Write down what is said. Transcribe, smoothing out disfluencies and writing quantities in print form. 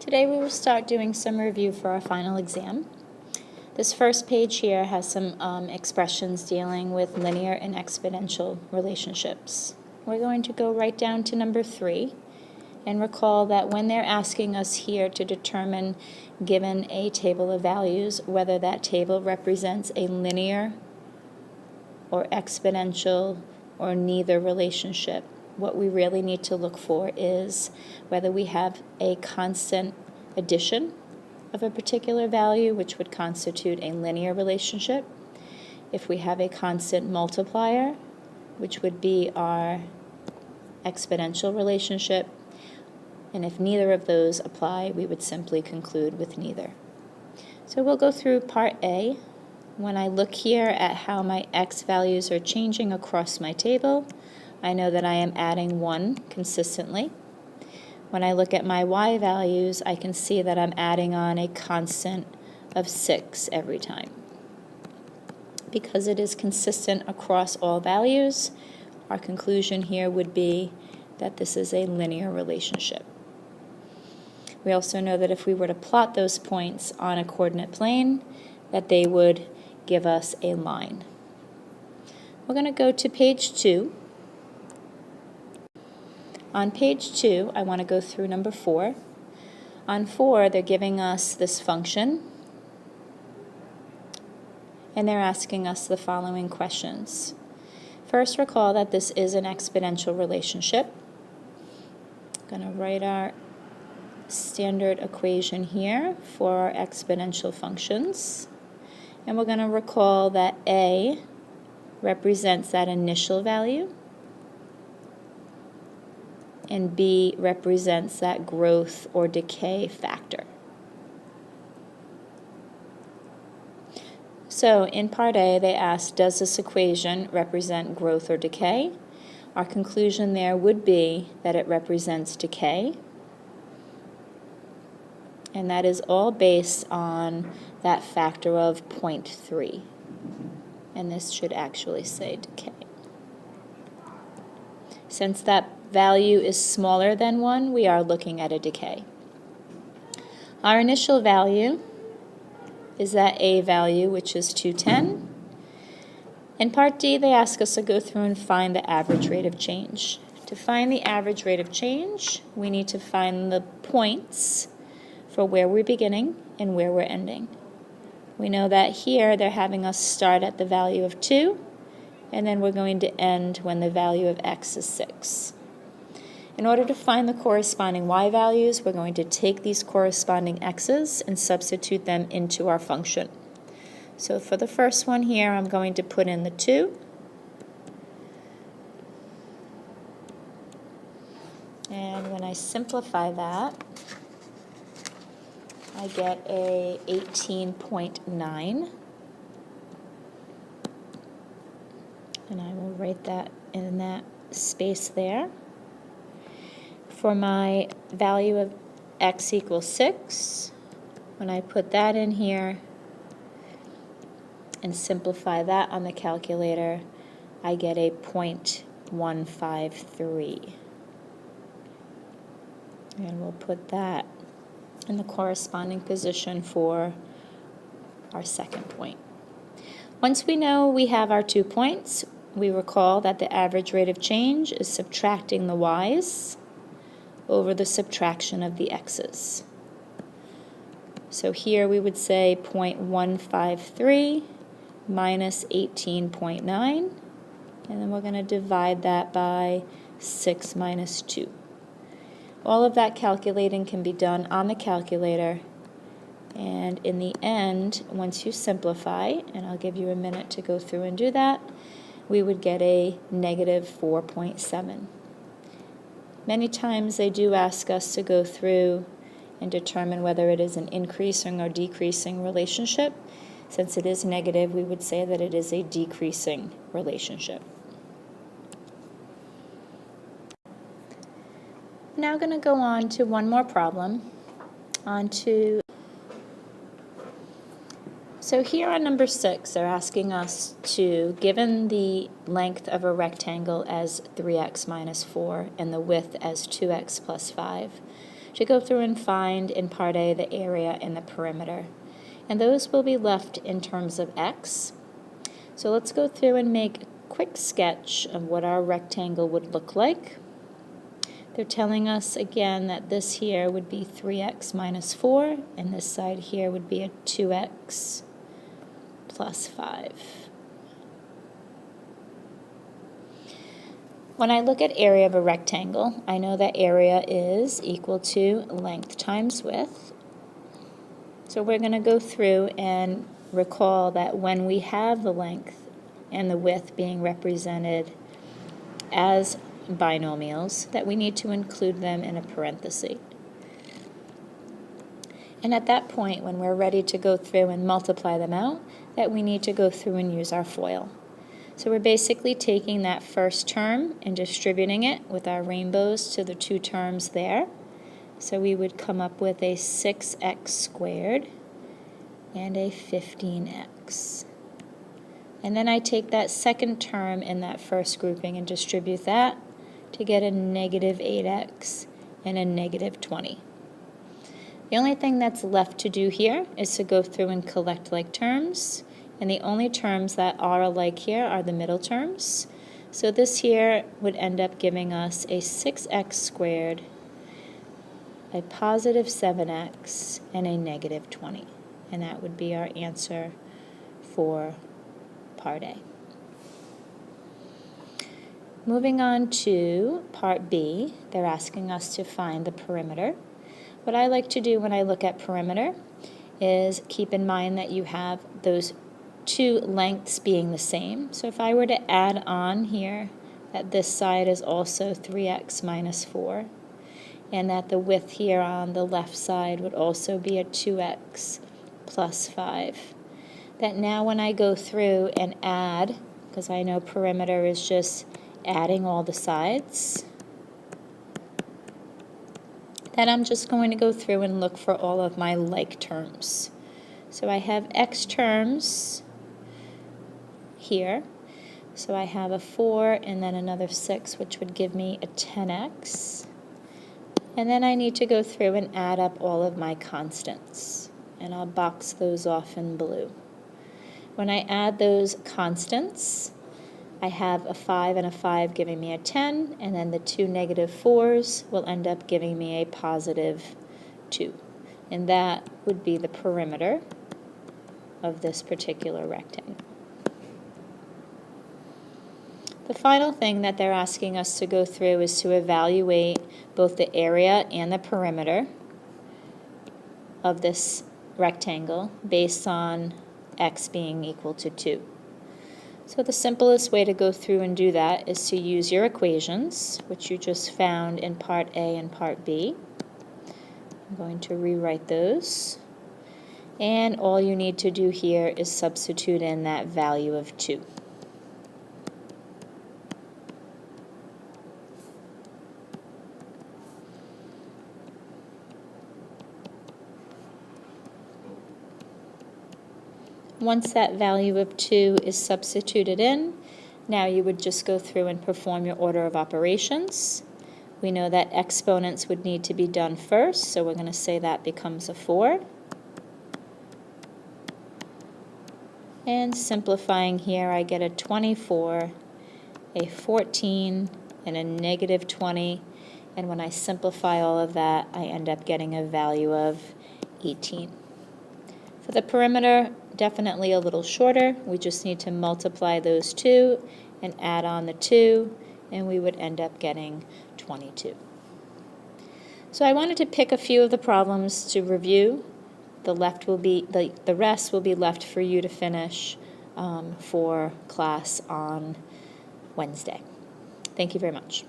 Today we will start doing some review for our final exam. This first page here has some expressions dealing with linear and exponential relationships. We're going to go right down to number 3 and recall that when they're asking us here to determine, given a table of values, whether that table represents a linear or exponential or neither relationship, what we really need to look for is whether we have a constant addition of a particular value, which would constitute a linear relationship, if we have a constant multiplier, which would be our exponential relationship, and if neither of those apply, we would simply conclude with neither. So we'll go through part A. When I look here at how my x values are changing across my table, I know that I am adding 1 consistently. When I look at my y values, I can see that I'm adding on a constant of 6 every time. Because it is consistent across all values, our conclusion here would be that this is a linear relationship. We also know that if we were to plot those points on a coordinate plane, that they would give us a line. We're going to go to page 2. On page 2, I want to go through number 4. On 4, they're giving us this function, and they're asking us the following questions. First, recall that this is an exponential relationship. I'm going to write our standard equation here for our exponential functions. And we're going to recall that A represents that initial value, and B represents that growth or decay factor. So in part A, they asked, does this equation represent growth or decay? Our conclusion there would be that it represents decay, and that is all based on that factor of 0.3. And this should actually say decay. Since that value is smaller than 1, we are looking at a decay. Our initial value is that A value, which is 210. In part D, they ask us to go through and find the average rate of change. To find the average rate of change, we need to find the points for where we're beginning and where we're ending. We know that here they're having us start at the value of 2, and then we're going to end when the value of x is 6. In order to find the corresponding y values, we're going to take these corresponding x's and substitute them into our function. So for the first one here, I'm going to put in the 2. And when I simplify that, I get a 18.9. And I will write that in that space there. For my value of x equals 6, when I put that in here and simplify that on the calculator, I get a 0.153. And we'll put that in the corresponding position for our second point. Once we know we have our 2 points, we recall that the average rate of change is subtracting the y's over the subtraction of the x's. So here we would say 0.153 minus 18.9, and then we're going to divide that by 6 minus 2. All of that calculating can be done on the calculator, and in the end, once you simplify, and I'll give you a minute to go through and do that, we would get a negative 4.7. Many times they do ask us to go through and determine whether it is an increasing or decreasing relationship. Since it is negative, we would say that it is a decreasing relationship. Now going to go on to one more problem, So here on number 6, they're asking us to, given the length of a rectangle as 3x minus 4 and the width as 2x plus 5, to go through and find in Part A the area and the perimeter. And those will be left in terms of x. So let's go through and make a quick sketch of what our rectangle would look like. They're telling us again that this here would be 3x minus 4, and this side here would be a 2x plus 5. When I look at area of a rectangle, I know that area is equal to length times width. So we're going to go through and recall that when we have the length and the width being represented as binomials, that we need to include them in a parenthesis. And at that point, when we're ready to go through and multiply them out, that we need to go through and use our FOIL. So we're basically taking that first term and distributing it with our rainbows to the two terms there. So we would come up with a 6x squared and a 15x. And then I take that second term in that first grouping and distribute that to get a negative 8x and a negative 20. The only thing that's left to do here is to go through and collect like terms, and the only terms that are alike here are the middle terms. So this here would end up giving us a 6x squared, a positive 7x, and a negative 20. And that would be our answer for Part A. Moving on to Part B, they're asking us to find the perimeter. What I like to do when I look at perimeter is keep in mind that you have those two lengths being the same. So if I were to add on here that this side is also 3x minus 4, and that the width here on the left side would also be a 2x plus 5, that now when I go through and add, because I know perimeter is just adding all the sides, that I'm just going to go through and look for all of my like terms. So I have x terms here. So I have a 4 and then another 6, which would give me a 10x. And then I need to go through and add up all of my constants. And I'll box those off in blue. When I add those constants, I have a 5 and a 5 giving me a 10, and then the two negative 4s will end up giving me a positive 2. And that would be the perimeter of this particular rectangle. The final thing that they're asking us to go through is to evaluate both the area and the perimeter of this rectangle based on x being equal to 2. So the simplest way to go through and do that is to use your equations, which you just found in Part A and Part B. I'm going to rewrite those. And all you need to do here is substitute in that value of 2. Once that value of 2 is substituted in, now you would just go through and perform your order of operations. We know that exponents would need to be done first, so we're going to say that becomes a 4. And simplifying here, I get a 24, a 14, and a negative 20. And when I simplify all of that, I end up getting a value of 18. For the perimeter, definitely a little shorter. We just need to multiply those two and add on the 2, and we would end up getting 22. So I wanted to pick a few of the problems to review. The rest will be left for you to finish for class on Wednesday. Thank you very much.